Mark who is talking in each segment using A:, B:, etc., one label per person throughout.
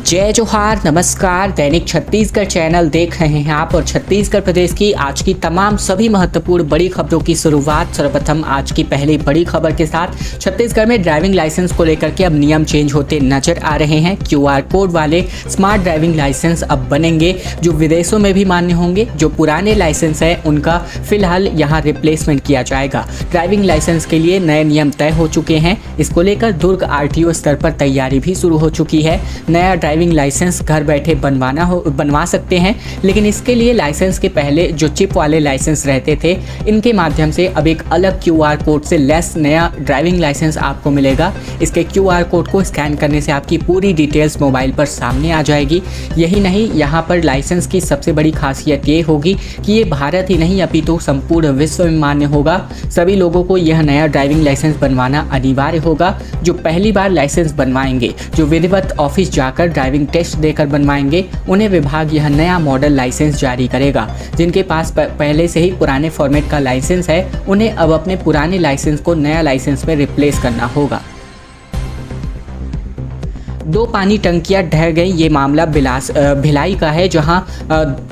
A: जय जोहार, नमस्कार। दैनिक छत्तीसगढ़ चैनल देख रहे हैं आप और छत्तीसगढ़ प्रदेश की आज की तमाम सभी महत्वपूर्ण बड़ी खबरों की शुरुआत सर्वप्रथम आज की पहली बड़ी खबर के साथ। छत्तीसगढ़ में ड्राइविंग लाइसेंस को लेकर के अब नियम चेंज होते नजर आ रहे हैं। क्यूआर कोड वाले स्मार्ट ड्राइविंग लाइसेंस अब बनेंगे जो विदेशों में भी मान्य होंगे। जो पुराने लाइसेंस है उनका फिलहाल यहाँ रिप्लेसमेंट किया जाएगा। ड्राइविंग लाइसेंस के लिए नए नियम तय हो चुके हैं। इसको लेकर दुर्ग आरटीओ स्तर पर तैयारी भी शुरू हो चुकी है। नया ड्राइविंग लाइसेंस घर बैठे बनवा सकते हैं, लेकिन इसके लिए लाइसेंस के पहले जो चिप वाले लाइसेंस रहते थे इनके माध्यम से अब एक अलग क्यूआर कोड से लेस नया ड्राइविंग लाइसेंस आपको मिलेगा। इसके क्यूआर कोड को स्कैन करने से आपकी पूरी डिटेल्स मोबाइल पर सामने आ जाएगी। यही नहीं, यहाँ पर लाइसेंस की सबसे बड़ी खासियत ये होगी कि ये भारत ही नहीं अपितु संपूर्ण विश्व में मान्य होगा। सभी लोगों को यह नया ड्राइविंग लाइसेंस बनवाना अनिवार्य होगा। जो पहली बार लाइसेंस बनवाएंगे, जो विधिवत ऑफिस जाकर ड्राइविंग टेस्ट देकर बनवाएंगे, उन्हें विभाग यह नया मॉडल लाइसेंस जारी करेगा। जिनके पास पहले से ही पुराने फॉर्मेट का लाइसेंस है, उन्हें अब अपने पुराने लाइसेंस को नया लाइसेंस में रिप्लेस करना होगा। 2 पानी टंकियां ढह गई। ये मामला भिलाई का है, जहां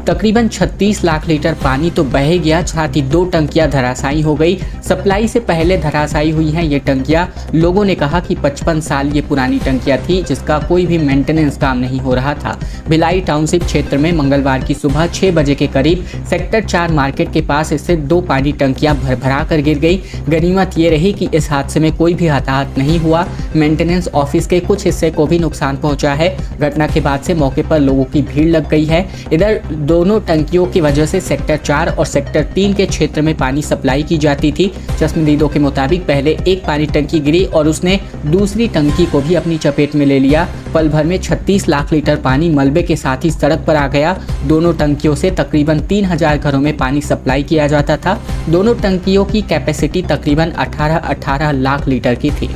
A: तकरीबन 36 लाख लीटर पानी तो बह गया, साथ ही 2 टंकियां धराशायी हो गई। सप्लाई से पहले धराशायी हुई हैं ये टंकियां। लोगों ने कहा कि 55 साल ये पुरानी टंकियां थी जिसका कोई भी मेंटेनेंस काम नहीं हो रहा था। भिलाई टाउनशिप क्षेत्र में मंगलवार की सुबह 6 बजे के करीब सेक्टर 4 मार्केट के पास स्थित 2 पानी टंकियां भरभरा कर गिर गई। गनीमत ये रही कि इस हादसे में कोई भी हताहत नहीं हुआ। मेंटेनेंस ऑफिस के कुछ हिस्से को भी नुकसान पहुंचा है। घटना के बाद से मौके पर लोगों की भीड़ लग गई है। इधर दोनों टंकियों की वजह से सेक्टर 4 और सेक्टर 3 के क्षेत्र में पानी सप्लाई की जाती थी। चश्मदीदों के मुताबिक पहले एक पानी टंकी गिरी और उसने दूसरी टंकी को भी अपनी चपेट में ले लिया। पल भर में 36 लाख लीटर पानी मलबे के साथ ही सड़क पर आ गया। दोनों टंकियों से तकरीबन 3000 घरों में पानी सप्लाई किया जाता था। दोनों टंकियों की कैपेसिटी तकरीबन 18 लाख लीटर की थी।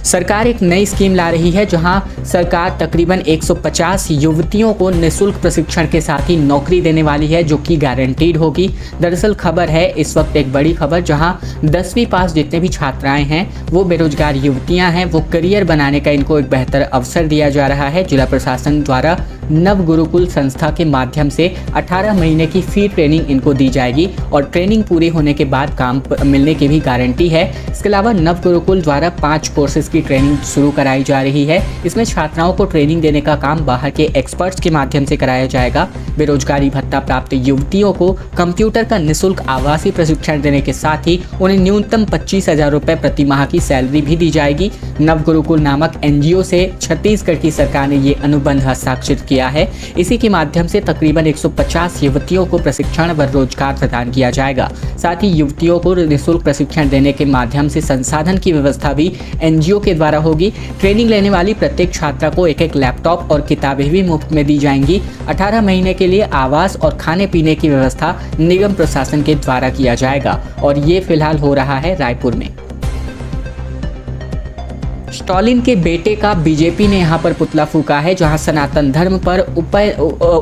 A: सरकार एक नई स्कीम ला रही है, जहां सरकार तकरीबन 150 युवतियों को निःशुल्क प्रशिक्षण के साथ ही नौकरी देने वाली है, जो कि गारंटीड होगी। दरअसल खबर है इस वक्त एक बड़ी खबर, जहां 10वीं पास जितने भी छात्राएं हैं वो बेरोजगार युवतियां हैं, वो करियर बनाने का इनको एक बेहतर अवसर दिया जा रहा है। जिला प्रशासन द्वारा नव गुरुकुल संस्था के माध्यम से 18 महीने की फ्री ट्रेनिंग इनको दी जाएगी और ट्रेनिंग पूरी होने के बाद काम मिलने की भी गारंटी है। इसके अलावा नव गुरुकुल द्वारा 5 कोर्सेज की ट्रेनिंग शुरू कराई जा रही है। इसमें छात्राओं को ट्रेनिंग देने का काम बाहर के एक्सपर्ट्स के माध्यम से कराया जाएगा। बेरोजगारी भत्ता प्राप्त युवतियों को कंप्यूटर का निःशुल्क आवासीय प्रशिक्षण देने के साथ ही उन्हें न्यूनतम 25,000 रुपये प्रति माह की सैलरी भी दी जाएगी। नव गुरुकुल नामक एनजीओ से छत्तीसगढ़ की सरकार ने ये अनुबंध हस्ताक्षरित किया है। इसी के माध्यम से तकरीबन 150 युवतियों को प्रशिक्षण व रोजगार प्रदान किया जाएगा। साथ ही युवतियों को निःशुल्क प्रशिक्षण देने के माध्यम से संसाधन की व्यवस्था भी एनजीओ के द्वारा होगी। ट्रेनिंग लेने वाली प्रत्येक छात्रा को एक लैपटॉप और किताबें भी मुफ्त में दी जाएंगी। 18 महीने के लिए आवास और खाने पीने की व्यवस्था निगम प्रशासन के द्वारा किया जाएगा और ये फिलहाल हो रहा है रायपुर में। स्टालिन के बेटे का बीजेपी ने यहां पर पुतला फूंका है, जहां सनातन धर्म पर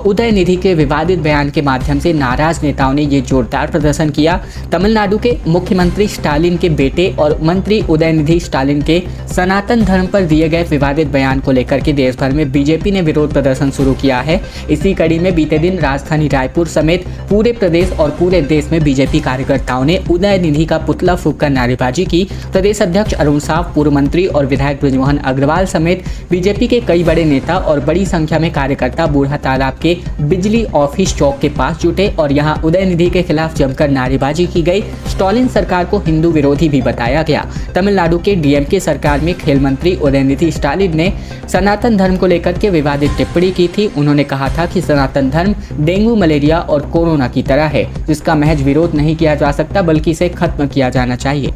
A: उदयनिधि के विवादित बयान के माध्यम से नाराज नेताओं ने ये जोरदार प्रदर्शन किया। तमिलनाडु के मुख्यमंत्री स्टालिन के बेटे और मंत्री उदयनिधि स्टालिन के सनातन धर्म पर दिए गए विवादित बयान को लेकर के देश भर में बीजेपी ने विरोध प्रदर्शन शुरू किया है। इसी कड़ी में बीते दिन राजधानी रायपुर समेत पूरे प्रदेश और पूरे देश में बीजेपी कार्यकर्ताओं ने उदयनिधि का पुतला फूंककर नारेबाजी की। प्रदेश अध्यक्ष अरुण साव, पूर्व मंत्री और विधायक ब्रजमोहन अग्रवाल समेत बीजेपी के कई बड़े नेता और बड़ी संख्या में कार्यकर्ता बूढ़ा तालाब के बिजली ऑफिस चौक के पास जुटे और यहां उदयनिधि के खिलाफ जमकर नारेबाजी की गई। स्टालिन सरकार को हिंदू विरोधी भी बताया गया। तमिलनाडु के डीएमके सरकार में खेल मंत्री उदयनिधि स्टालिन ने सनातन धर्म को लेकर के विवादित टिप्पणी की थी। उन्होंने कहा था कि सनातन धर्म डेंगू, मलेरिया और कोरोना की तरह है, जिसका महज विरोध नहीं किया जा सकता बल्कि इसे खत्म किया जाना चाहिए।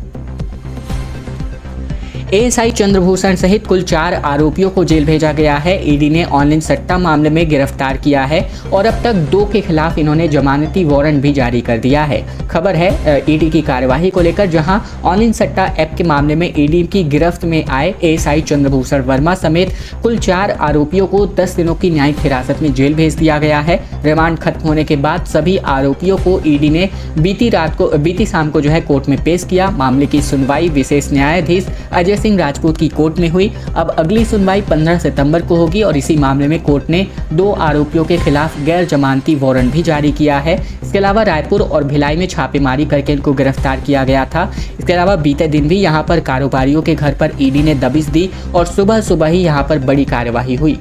A: एएसआई चंद्रभूषण सहित कुल 4 आरोपियों को जेल भेजा गया है। ईडी ने ऑनलाइन सट्टा मामले में गिरफ्तार किया है और अब तक 2 के खिलाफ इन्होंने जमानती वारंट भी जारी कर दिया है। खबर है ईडी की कार्यवाही को लेकर, जहां ऑनलाइन सट्टा ऐप के मामले में ईडी की गिरफ्त में आए एएसआई चंद्रभूषण वर्मा समेत कुल 4 आरोपियों को 10 दिनों की न्यायिक हिरासत में जेल भेज दिया गया है। रिमांड खत्म होने के बाद सभी आरोपियों को ईडी ने बीती शाम को कोर्ट में पेश किया। मामले की सुनवाई विशेष न्यायाधीश अजय सिंह राजपूत की कोर्ट में हुई। अब अगली सुनवाई 15 सितंबर को होगी और इसी मामले में कोर्ट ने 2 आरोपियों के खिलाफ गैर जमानती वारंट भी जारी किया है। इसके अलावा रायपुर और भिलाई में छापेमारी करके इनको गिरफ्तार किया गया था। इसके अलावा बीते दिन भी यहाँ पर कारोबारियों के घर पर ईडी ने दबिश दी और सुबह सुबह ही यहाँ पर बड़ी कार्यवाही हुई।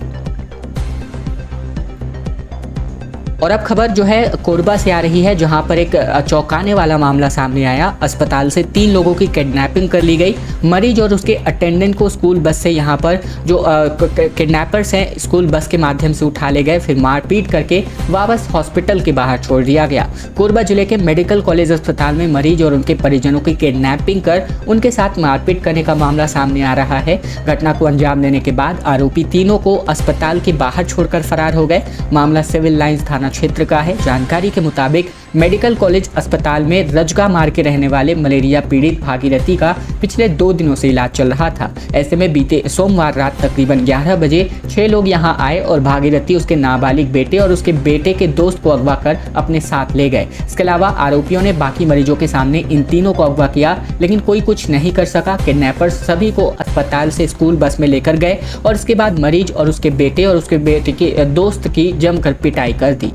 A: और अब खबर जो है कोरबा से आ रही है, जहां पर एक चौंकाने वाला मामला सामने आया। अस्पताल से 3 लोगों की किडनैपिंग कर ली गई। मरीज और उसके अटेंडेंट को स्कूल बस से यहां पर जो किडनैपर्स हैं स्कूल बस के माध्यम से उठा ले गए, फिर मारपीट करके वापस हॉस्पिटल के बाहर छोड़ दिया गया। कोरबा जिले के मेडिकल कॉलेज अस्पताल में मरीज और उनके परिजनों की किडनैपिंग कर उनके साथ मारपीट करने का मामला सामने आ रहा है। घटना को अंजाम देने के बाद आरोपी तीनों को अस्पताल के बाहर छोड़कर फरार हो गए। मामला सिविल लाइंस थाना क्षेत्र का है। जानकारी के मुताबिक मेडिकल कॉलेज अस्पताल में रजगा मार के रहने वाले मलेरिया पीड़ित भागीरथी का पिछले 2 दिनों से इलाज चल रहा था। ऐसे में बीते सोमवार रात तकरीबन 11 बजे 6 लोग यहां आए और भागीरथी, उसके नाबालिग बेटे और उसके बेटे के दोस्त को अगवा कर अपने साथ ले गए। इसके अलावा आरोपियों ने बाकी मरीजों के सामने इन तीनों को अगवा किया, लेकिन कोई कुछ नहीं कर सका। किडनैपर्स सभी को अस्पताल से स्कूल बस में लेकर गए और इसके बाद मरीज और उसके बेटे और उसके बेटे के दोस्त की जमकर पिटाई कर दी।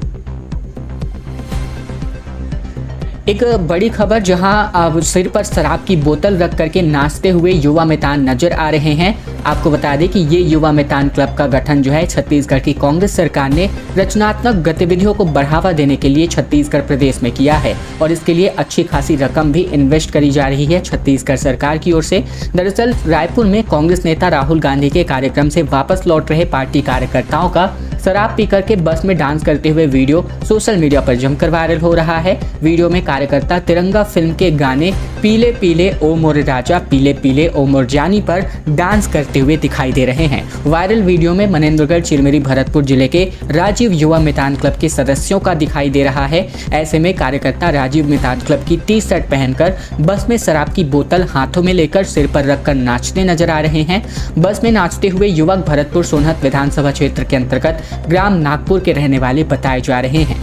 A: एक बड़ी खबर, जहां सिर पर शराब की बोतल रख करके नाचते हुए युवा मितान नजर आ रहे हैं। आपको बता दें कि ये युवा मितान क्लब का गठन जो है छत्तीसगढ़ की कांग्रेस सरकार ने रचनात्मक गतिविधियों को बढ़ावा देने के लिए छत्तीसगढ़ प्रदेश में किया है और इसके लिए अच्छी खासी रकम भी इन्वेस्ट करी जा रही है छत्तीसगढ़ सरकार की ओर से। दरअसल रायपुर में कांग्रेस नेता राहुल गांधी के कार्यक्रम से वापस लौट रहे पार्टी कार्यकर्ताओं का शराब पीकर के बस में डांस करते हुए वीडियो सोशल मीडिया पर जमकर वायरल हो रहा है। वीडियो में कार्यकर्ता तिरंगा फिल्म के गाने पीले पीले ओ मोर राजा पीले पीले ओ मोर जानी पर डांस करते हुए दिखाई दे रहे हैं। वायरल वीडियो में मनेंद्रगढ़, चिरमिरी, भरतपुर जिले के राजीव युवा मितान क्लब के सदस्यों का दिखाई दे रहा है। ऐसे में कार्यकर्ता राजीव मितान क्लब की टी-शर्ट पहनकर बस में शराब की बोतल हाथों में लेकर सिर पर रखकर नाचते नजर आ रहे हैं। बस में नाचते हुए युवक भरतपुर सोनहत विधानसभा क्षेत्र के अंतर्गत ग्राम नागपुर के रहने वाले बताए जा रहे हैं।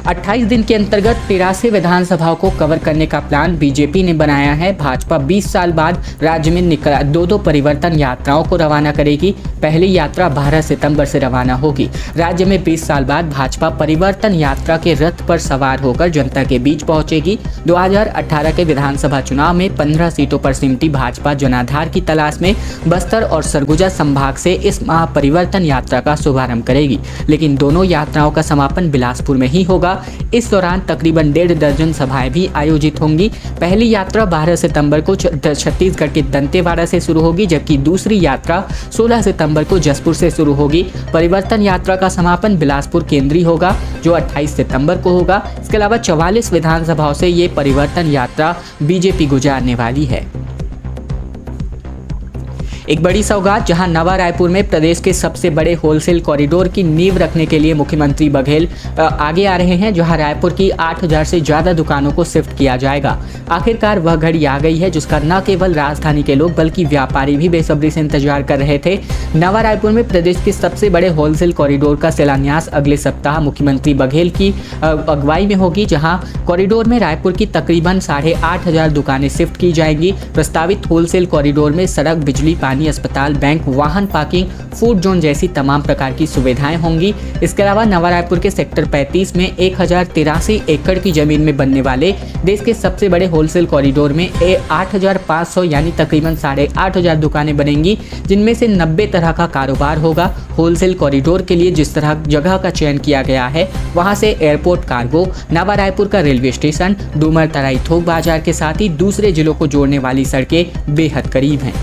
A: 28 दिन के अंतर्गत 83 विधानसभाओं को कवर करने का प्लान बीजेपी ने बनाया है। भाजपा 20 साल बाद राज्य में 2 परिवर्तन यात्राओं को रवाना करेगी। पहली यात्रा 12 सितंबर से रवाना होगी। राज्य में 20 साल बाद भाजपा परिवर्तन यात्रा के रथ पर सवार होकर जनता के बीच पहुंचेगी। 2018 के विधानसभा चुनाव में 15 सीटों पर सिमटी भाजपा जनाधार की तलाश में बस्तर और सरगुजा संभाग से इस महापरिवर्तन यात्रा का शुभारंभ करेगी, लेकिन दोनों यात्राओं का समापन बिलासपुर में ही होगा। इस दौरान तकरीबन 1.5 दर्जन सभाएं भी आयोजित होंगी। पहली यात्रा 12 सितंबर को छत्तीसगढ़ के दंतेवाड़ा से शुरू होगी, जबकि दूसरी यात्रा 16 सितंबर को जसपुर से शुरू होगी। परिवर्तन यात्रा का समापन बिलासपुर केंद्रीय होगा, जो 28 सितंबर को होगा। इसके अलावा 44 विधानसभाओं से ये परिवर्तन यात्रा बीजेपी गुजारने वाली है। एक बड़ी सौगात, जहां नवा रायपुर में प्रदेश के सबसे बड़े होलसेल कॉरिडोर की नींव रखने के लिए मुख्यमंत्री बघेल आगे आ रहे हैं, जहां रायपुर की 8000 से ज़्यादा दुकानों को शिफ्ट किया जाएगा। आखिरकार वह घड़ी आ गई है जिसका न केवल राजधानी के लोग बल्कि व्यापारी भी बेसब्री से इंतजार कर रहे थे। नवा रायपुर में प्रदेश के सबसे बड़े होलसेल कॉरिडोर का शिलान्यास अगले सप्ताह मुख्यमंत्री बघेल की अगुवाई में होगी, जहाँ कॉरिडोर में रायपुर की तकरीबन 8500 दुकानें शिफ्ट की जाएंगी। प्रस्तावित होलसेल कॉरिडोर में सड़क, बिजली, अस्पताल, बैंक, वाहन पार्किंग, फूड जोन जैसी तमाम प्रकार की सुविधाएं होंगी। इसके अलावा नवा रायपुर के सेक्टर 35 में 1083 एकड़ की जमीन में बनने वाले देश के सबसे बड़े होलसेल कॉरिडोर में 8500 यानी तकरीबन 8500 दुकानें बनेंगी, जिनमें से 90 तरह का कारोबार होगा। होलसेल कॉरिडोर के लिए जिस तरह जगह का चयन किया गया है, वहां से एयरपोर्ट, कार्गो, नवा रायपुर का रेलवे स्टेशन, डूमर तराई थोक बाजार के साथ ही दूसरे जिलों को जोड़ने वाली सड़कें बेहद करीब हैं।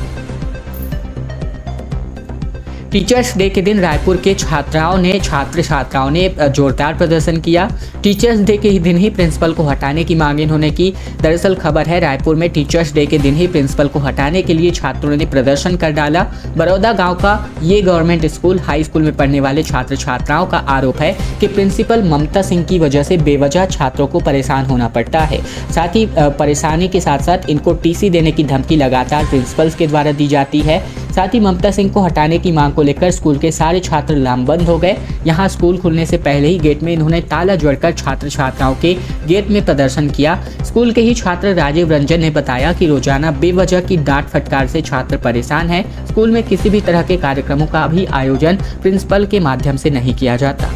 A: टीचर्स डे के दिन रायपुर के छात्र छात्राओं ने जोरदार प्रदर्शन किया। टीचर्स डे के दिन ही प्रिंसिपल को हटाने की मांग इन्होंने की। दरअसल खबर है, रायपुर में टीचर्स डे के दिन ही प्रिंसिपल को हटाने के लिए छात्रों ने प्रदर्शन कर डाला। बड़ौदा गांव का ये गवर्नमेंट स्कूल हाई स्कूल में पढ़ने वाले छात्र छात्राओं का आरोप है कि प्रिंसिपल ममता सिंह की वजह से बेवजह छात्रों को परेशान होना पड़ता है। साथ ही परेशानी के साथ साथ इनको टीसी देने की धमकी लगातार प्रिंसिपल्स के द्वारा दी जाती है। साथ ही ममता सिंह को हटाने की मांग को लेकर स्कूल के सारे छात्र लामबंद हो गए। यहाँ स्कूल खुलने से पहले ही गेट में इन्होंने ताला जोड़कर छात्र छात्राओं के गेट में प्रदर्शन किया। स्कूल के ही छात्र राजीव रंजन ने बताया कि रोजाना बेवजह की डांट फटकार से छात्र परेशान हैं। स्कूल में किसी भी तरह के कार्यक्रमों का भी आयोजन प्रिंसिपल के माध्यम से नहीं किया जाता।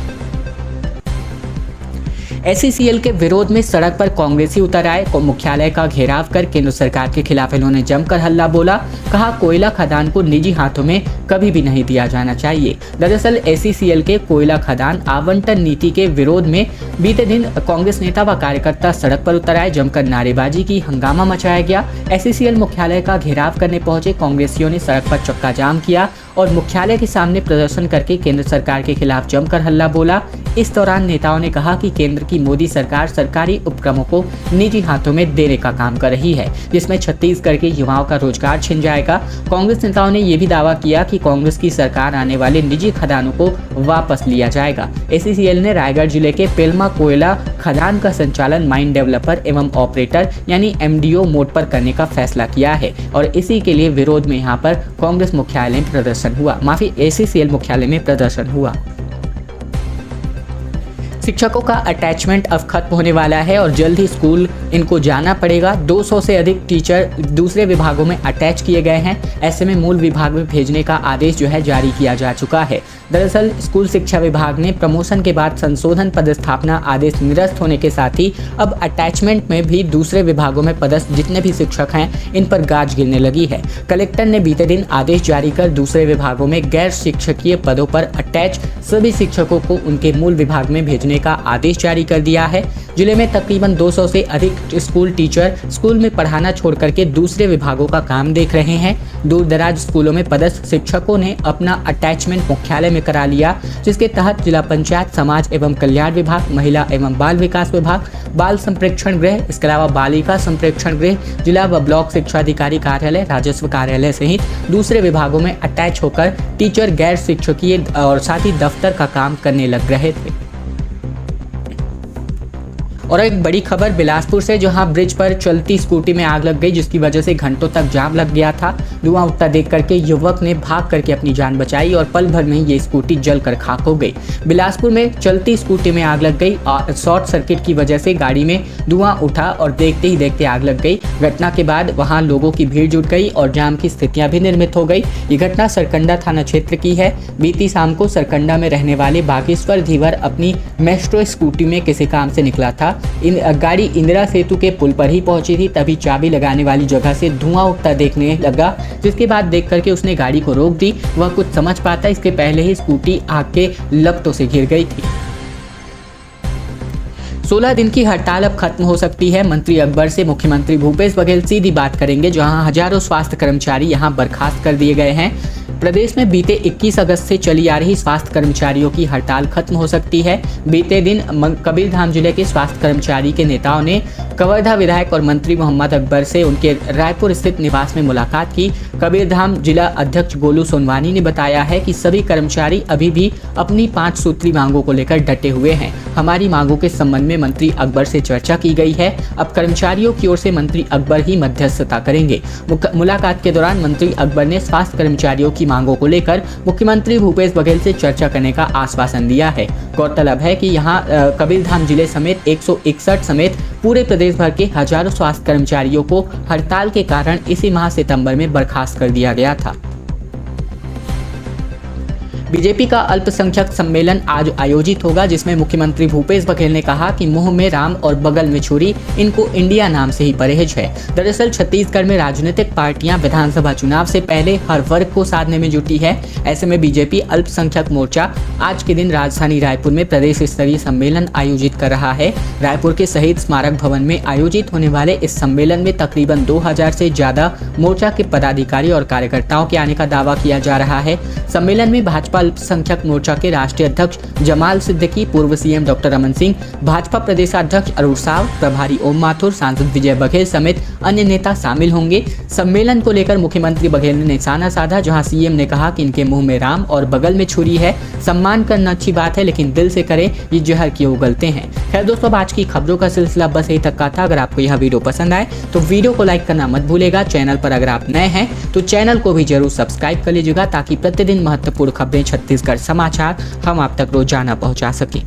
A: SECL के विरोध में सड़क पर कांग्रेसी उतर आए। मुख्यालय का घेराव कर केंद्र सरकार के खिलाफ इन्होंने जमकर हल्ला बोला। कहा कोयला खदान को निजी हाथों में कभी भी नहीं दिया जाना चाहिए। दरअसल SECL के कोयला खदान आवंटन नीति के विरोध में बीते दिन कांग्रेस नेता व कार्यकर्ता सड़क पर उतर आए। जमकर नारेबाजी की, हंगामा मचाया गया। SECL मुख्यालय का घेराव करने पहुंचे कांग्रेसियों ने सड़क पर चक्का जाम किया और मुख्यालय के सामने प्रदर्शन करके केंद्र सरकार के खिलाफ जमकर हल्ला बोला। इस दौरान नेताओं ने कहा कि केंद्र की मोदी सरकार सरकारी उपक्रमों को निजी हाथों में देने का काम कर रही है, जिसमें छत्तीसगढ़ के युवाओं का रोजगार छिन जाएगा। कांग्रेस नेताओं ने यह भी दावा किया कि कांग्रेस की सरकार आने वाले निजी खदानों को वापस लिया जाएगा। SECL ने रायगढ़ जिले के पेलमा कोयला खदान का संचालन माइन डेवलपर एवं ऑपरेटर यानी MDO मोड पर करने का फैसला किया है और इसी के लिए विरोध में यहाँ पर कांग्रेस मुख्यालय में प्रदर्शन हुआ। SECL मुख्यालय में प्रदर्शन हुआ। शिक्षकों का अटैचमेंट अब खत्म होने वाला है और जल्द ही स्कूल इनको जाना पड़ेगा। 200 से अधिक टीचर दूसरे विभागों में अटैच किए गए हैं। ऐसे में मूल विभाग में भेजने का आदेश जो है जारी किया जा चुका है। दरअसल स्कूल शिक्षा विभाग ने प्रमोशन के बाद संशोधन पदस्थापना आदेश निरस्त होने के साथ ही अब अटैचमेंट में भी दूसरे विभागों में पदस्थ जितने भी शिक्षक हैं इन पर गाज गिरने लगी है। कलेक्टर ने बीते दिन आदेश जारी कर दूसरे विभागों में गैर शिक्षकीय पदों पर अटैच सभी शिक्षकों को उनके मूल विभाग में भेजने का आदेश जारी कर दिया है। जिले में तकरीबन 200 से अधिक स्कूल टीचर स्कूल में पढ़ाना छोड़ करके दूसरे विभागों का काम देख रहे हैं। दूर दराज स्कूलों में पदस्थ शिक्षकों ने अपना अटैचमेंट मुख्यालय में करा लिया, जिसके तहत जिला पंचायत, समाज एवं कल्याण विभाग, महिला एवं बाल विकास विभाग, बाल संप्रेक्षण गृह, इसके अलावा बालिका संप्रेक्षण गृह, जिला व ब्लॉक शिक्षा अधिकारी कार्यालय, राजस्व कार्यालय सहित दूसरे विभागों में अटैच होकर टीचर गैर शिक्षकीय और साथ ही दफ्तर का काम करने लग रहे थे। और एक बड़ी खबर बिलासपुर से, जहां ब्रिज पर चलती स्कूटी में आग लग गई, जिसकी वजह से घंटों तक जाम लग गया था। धुआं उठता देख करके युवक ने भाग करके अपनी जान बचाई और पल भर में ये स्कूटी जलकर खाक हो गई। बिलासपुर में चलती स्कूटी में आग लग गई। शॉर्ट सर्किट की वजह से गाड़ी में धुआं उठा और देखते ही देखते आग लग गई। घटना के बाद वहां लोगों की भीड़ जुट गई और जाम की स्थितियां भी निर्मित हो गई। ये घटना सरकंडा थाना क्षेत्र की है। बीती शाम को सरकंडा में रहने वाले बागेश्वर धीवर अपनी मेस्ट्रो स्कूटी में किसी काम से निकला था। गाड़ी इंदिरा सेतु के पुल पर ही पहुंची थी, तभी चाबी लगाने वाली जगह से धुआं उठता देखने लगा, जिसके बाद देख करके उसने गाड़ी को रोक दी। वह कुछ समझ पाता इसके पहले ही स्कूटी आग के लपटों से घिर गई थी। 16 दिन की हड़ताल अब खत्म हो सकती है। मंत्री अकबर से मुख्यमंत्री भूपेश बघेल सीधी बात करेंगे, जहां हजारों स्वास्थ्य कर्मचारी यहां बर्खास्त कर दिए गए हैं। प्रदेश में बीते 21 अगस्त से चली आ रही स्वास्थ्य कर्मचारियों की हड़ताल खत्म हो सकती है। बीते दिन कबीरधाम जिले के स्वास्थ्य कर्मचारी के नेताओं ने कवर्धा विधायक और मंत्री मोहम्मद अकबर से उनके रायपुर स्थित निवास में मुलाकात की। कबीरधाम जिला अध्यक्ष गोलू सोनवानी ने बताया है कि सभी कर्मचारी अभी भी अपनी 5 सूत्री मांगों को लेकर डटे हुए हैं। हमारी मांगों के संबंध में मंत्री अकबर से चर्चा की गई है। अब कर्मचारियों की ओर से मंत्री अकबर ही मध्यस्थता करेंगे। मुलाकात के दौरान मंत्री अकबर ने स्वास्थ्य कर्मचारियों की मांगों को लेकर मुख्यमंत्री भूपेश बघेल से चर्चा करने का आश्वासन दिया है। गौरतलब है कि यहाँ कबीरधाम जिले समेत 161 समेत पूरे प्रदेश भर के हजारों स्वास्थ्य कर्मचारियों को हड़ताल के कारण इसी माह सितंबर में बर्खास्त कर दिया गया था। बीजेपी का अल्पसंख्यक सम्मेलन आज आयोजित होगा, जिसमें मुख्यमंत्री भूपेश बघेल ने कहा कि मुंह में राम और बगल में छुरी, इनको इंडिया नाम से ही परहेज है। दरअसल छत्तीसगढ़ में राजनीतिक पार्टियां विधानसभा चुनाव से पहले हर वर्ग को साधने में जुटी है। ऐसे में बीजेपी अल्पसंख्यक मोर्चा आज के दिन राजधानी रायपुर में प्रदेश स्तरीय सम्मेलन आयोजित कर रहा है। रायपुर के शहीद स्मारक भवन में आयोजित होने वाले इस सम्मेलन में तकरीबन 2000 से ज्यादा मोर्चा के पदाधिकारी और कार्यकर्ताओं के आने का दावा किया जा रहा है। सम्मेलन में भाजपा भाजपा अल्पसंख्यक मोर्चा के राष्ट्रीय अध्यक्ष जमाल सिद्दीकी, पूर्व सीएम डॉक्टर रमन सिंह, भाजपा प्रदेशाध्यक्ष अरुण साव, प्रभारी ओम माथुर, सांसद विजय बघेल समेत अन्य नेता शामिल होंगे। सम्मेलन को लेकर मुख्यमंत्री बघेल ने निशाना साधा, जहां सीएम ने कहा कि इनके मुंह में राम और बगल में छुरी है। सम्मान करना अच्छी बात है, लेकिन दिल से करें, ये जहर क्यों उगलते हैं। खैर दोस्तों, आज की खबरों का सिलसिला बस यही तक का था। अगर आपको यह वीडियो पसंद आए तो वीडियो को लाइक करना मत भूलेगा। चैनल पर अगर आप नए हैं तो चैनल को भी जरूर सब्सक्राइब कर लीजिएगा, ताकि प्रतिदिन महत्वपूर्ण खबरें, छत्तीसगढ़ समाचार हम आप तक रोजाना पहुंचा सकें।